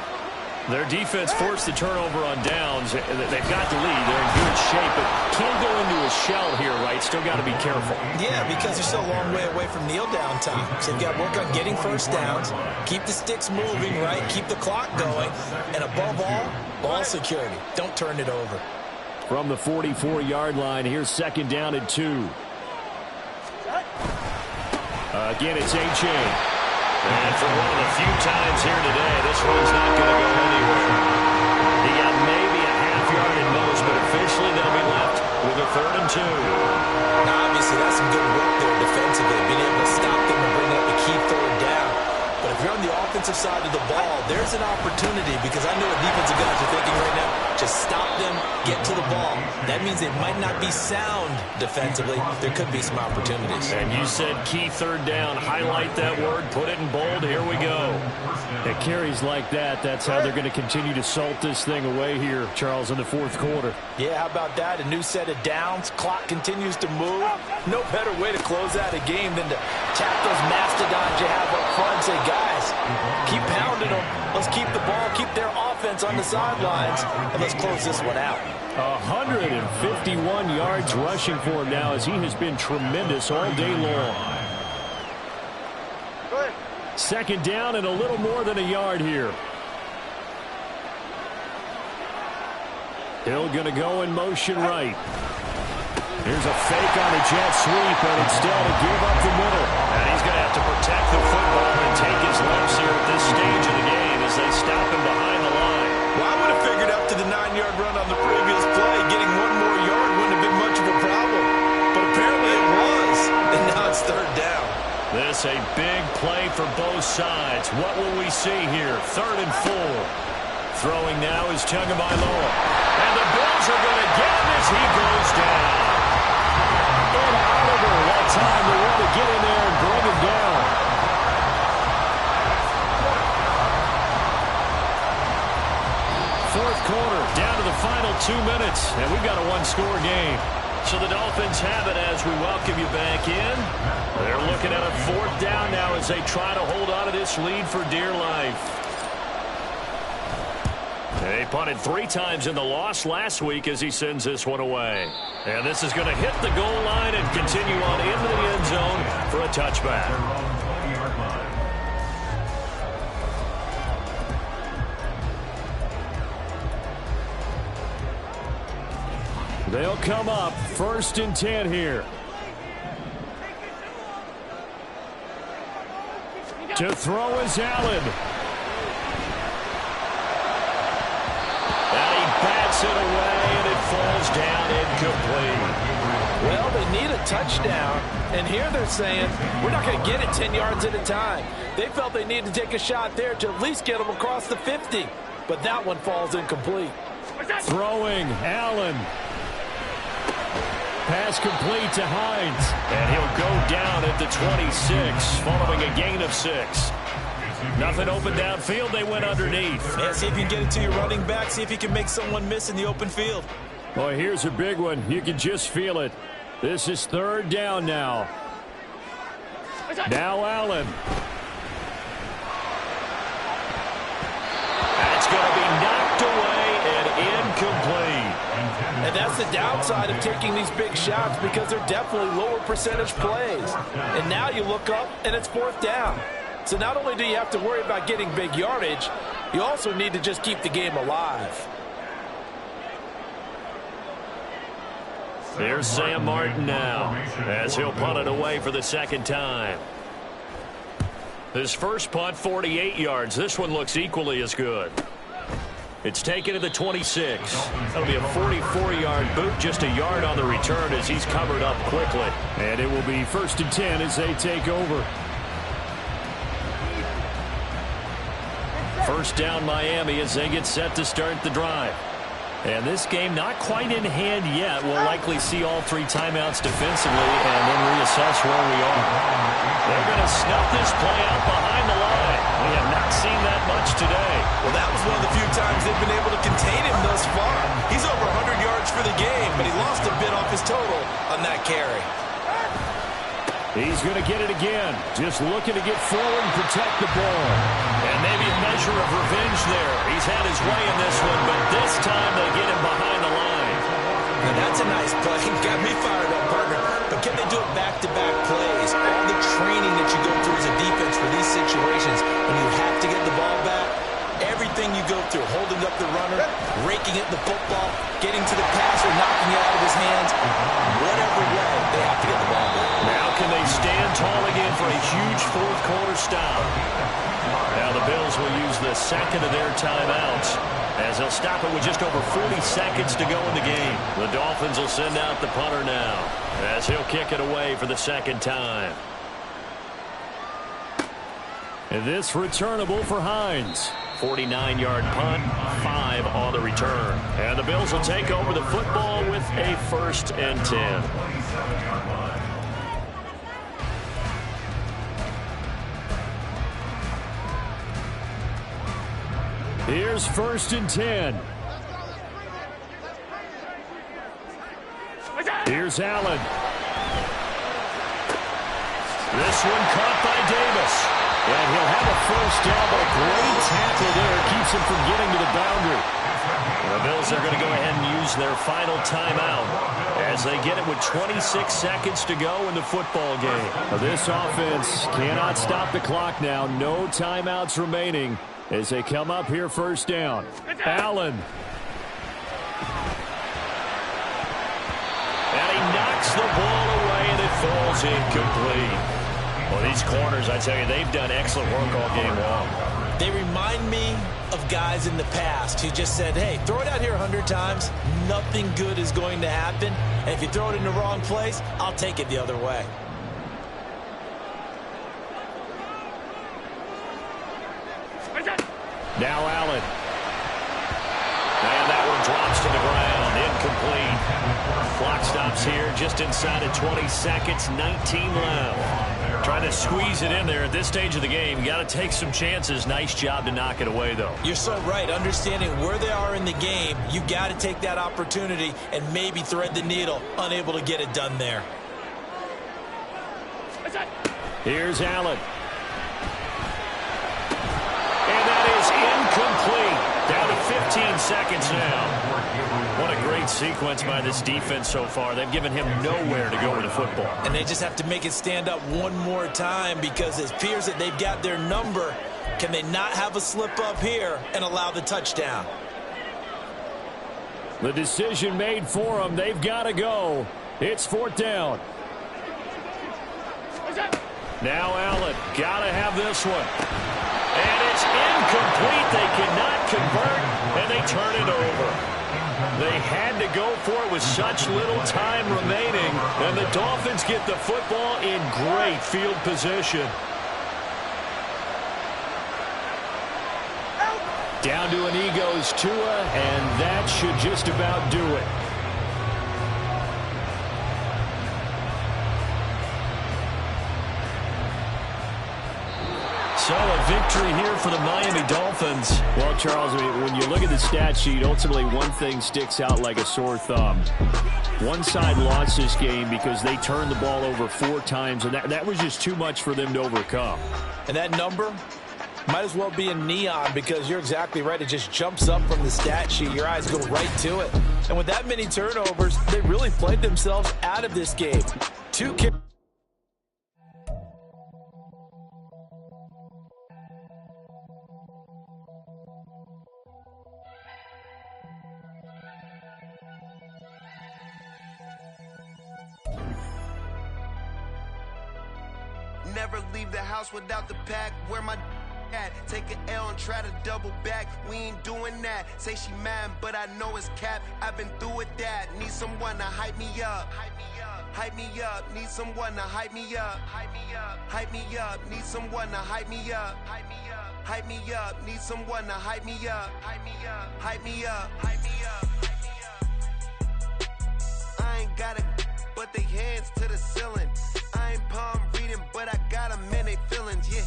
Their defense forced the turnover on downs. They've got the lead. They're in good shape, but can't go into a shell here, right? Still got to be careful. Yeah, because they're still a long way away from kneel down time. So they've got to work on getting first downs, keep the sticks moving, right? Keep the clock going. And above all, ball security. Don't turn it over. From the 44-yard line, here's 2nd down and 2. Again, it's A.J. And for one of the few times here today, this one's not going to go anywhere. He got maybe a half yard at most, but officially they'll be left with a 3rd and 2. Now, obviously, that's some good work there defensively, being able to stop them and bring up the key 3rd down. But if you're on the offensive side of the ball, there's an opportunity, because I know what defensive guys are thinking right now. Just stop them, get to the ball. That means they might not be sound defensively. There could be some opportunities. And you said key 3rd down. Highlight that word. Put it in bold. Here we go. It carries like that. That's how they're going to continue to salt this thing away here, Charles, in the 4th quarter. Yeah, how about that? A new set of downs. Clock continues to move. No better way to close out a game than to tap those mastodons you have up front and say, guys, keep pounding them. Let's keep the ball, keep their offense on the sidelines, and let's close this one out. 151 yards rushing for him now, as he has been tremendous all day long. 2nd down and a little more than a yard here. Hill going to go in motion right. Here's a fake on a jet sweep, and instead to give up the middle. And he's going to have to protect the football and take his lumps here at this stage of the game as they stop him behind the line. Well, I would have figured after the 9-yard run on the previous play, getting one more yard wouldn't have been much of a problem. But apparently it was, and now it's 3rd down. This a big play for both sides. What will we see here? 3rd and 4. Throwing now is Tagovailoa. And the Bills are going to get him as he goes down. And Oliver, that time to want to get in there and bring him down. Fourth quarter, down to the final 2 minutes, and we've got a one-score game. So the Dolphins have it as we welcome you back in. They're looking at a 4th down now as they try to hold on to this lead for dear life. They punted 3 times in the loss last week as he sends this one away. And this is going to hit the goal line and continue on into the end zone for a touchback. They'll come up 1st and 10 here. To throw is Allen. And he bats it away, and it falls down incomplete. Well, they need a touchdown, and here they're saying, we're not going to get it 10 yards at a time. They felt they needed to take a shot there to at least get them across the 50, but that one falls incomplete. Throwing, Allen. Pass complete to Hines. And he'll go down at the 26, following a gain of 6. Nothing open downfield. They went underneath. Yeah, see if you can get it to your running back. See if you can make someone miss in the open field. Boy, here's a big one. You can just feel it. This is 3rd down now. Now Allen. That's going to be knocked away and incomplete. And that's the downside of taking these big shots, because they're definitely lower percentage plays. And now you look up, and it's 4th down. So not only do you have to worry about getting big yardage, you also need to just keep the game alive. Here's Sam Martin now as he'll punt it away for the 2nd time. His first punt, 48 yards. This one looks equally as good. It's taken to the 26. That'll be a 44-yard boot, just a yard on the return as he's covered up quickly. And it will be 1st and 10 as they take over. 1st down Miami as they get set to start the drive. And this game not quite in hand yet. We'll likely see all 3 timeouts defensively and then reassess where we are. They're going to snuff this play out behind the line. We have not seen that much today. Well, that was one of the few times they've been able to contain him thus far. He's over 100 yards for the game, but he lost a bit off his total on that carry. He's going to get it again. Just looking to get forward and protect the ball. And maybe a measure of revenge there. He's had his way in this one, but this time they get him behind the line. Now that's a nice play. Got me fired up, partner. But can they do it back-to-back plays? All the training that you go through as a defense for these situations, when you have to get the ball back, everything you go through, holding up the runner, raking at the football, getting to the passer, knocking it out of his hands, whatever way, they have to get the ball back. Now can they stand tall again for a huge fourth-quarter stop? Now the Bills will use the second of their timeouts as they'll stop it with just over 40 seconds to go in the game. The Dolphins will send out the punter now as he'll kick it away for the second time. And this returnable for Hines. 49-yard punt, 5 on the return. And the Bills will take over the football with a 1st and 10. Here's 1st and 10. Here's Allen. This one caught by Davis. And he'll have a 1st down, but a great tackle there. Keeps him from getting to the boundary. The Bills are going to go ahead and use their final timeout as they get it with 26 seconds to go in the football game. This offense cannot stop the clock now. No timeouts remaining as they come up here 1st down. Allen. And he knocks the ball away, and it falls incomplete. Well, these corners, I tell you, they've done excellent work all game long. They remind me of guys in the past who just said, hey, throw it out here 100 times. Nothing good is going to happen. And if you throw it in the wrong place, I'll take it the other way. Now Allen. And that one drops to the ground. Incomplete. Clock stops here just inside of 20 seconds. 19 left. Trying to squeeze it in there at this stage of the game. Got to take some chances. Nice job to knock it away, though. You're so right. Understanding where they are in the game, you got to take that opportunity and maybe thread the needle. Unable to get it done there. Here's Allen. And that is incomplete. Down to 15 seconds now. What a great sequence by this defense so far. They've given him nowhere to go with the football. And they just have to make it stand up one more time because it appears that they've got their number. Can they not have a slip up here and allow the touchdown? The decision made for them. They've got to go. It's 4th down. Now Allen. Got to have this one. And it's incomplete. They cannot convert, and they turn it over. They had to go for it with such little time remaining, and the Dolphins get the football in great field position. Down to an ego's Tua, and that should just about do it. So a victory here for the Miami Dolphins. Well, Charles, I mean, when you look at the stat sheet, ultimately one thing sticks out like a sore thumb. One side lost this game because they turned the ball over 4 times, and that was just too much for them to overcome. And that number might as well be in neon because you're exactly right. It just jumps up from the stat sheet. Your eyes go right to it. And with that many turnovers, they really played themselves out of this game. 2 kick. Never leave the house without the pack. Where my at? Take an L and try to double back. We ain't doing that. Say she mad, but I know it's cap. I've been through with that. Need someone to hype me up. hype me up. Need someone to hype me up. Hype me up. Hype me up. Need someone to hype me up. Hype me up. Hype me up. Need someone to hype me up. Hype me up. Hype me up. Hype me up. I ain't got it, but they hands to the ceiling. I ain't palm reading, but I got them in they feelings, yeah.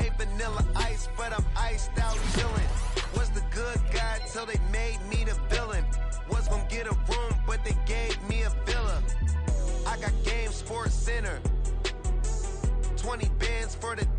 Ain't vanilla ice, but I'm iced out chillin'. Was the good guy till they made me the villain. Was gonna get a room, but they gave me a villa. I got Game Sports Center, 20 bands for the dinner.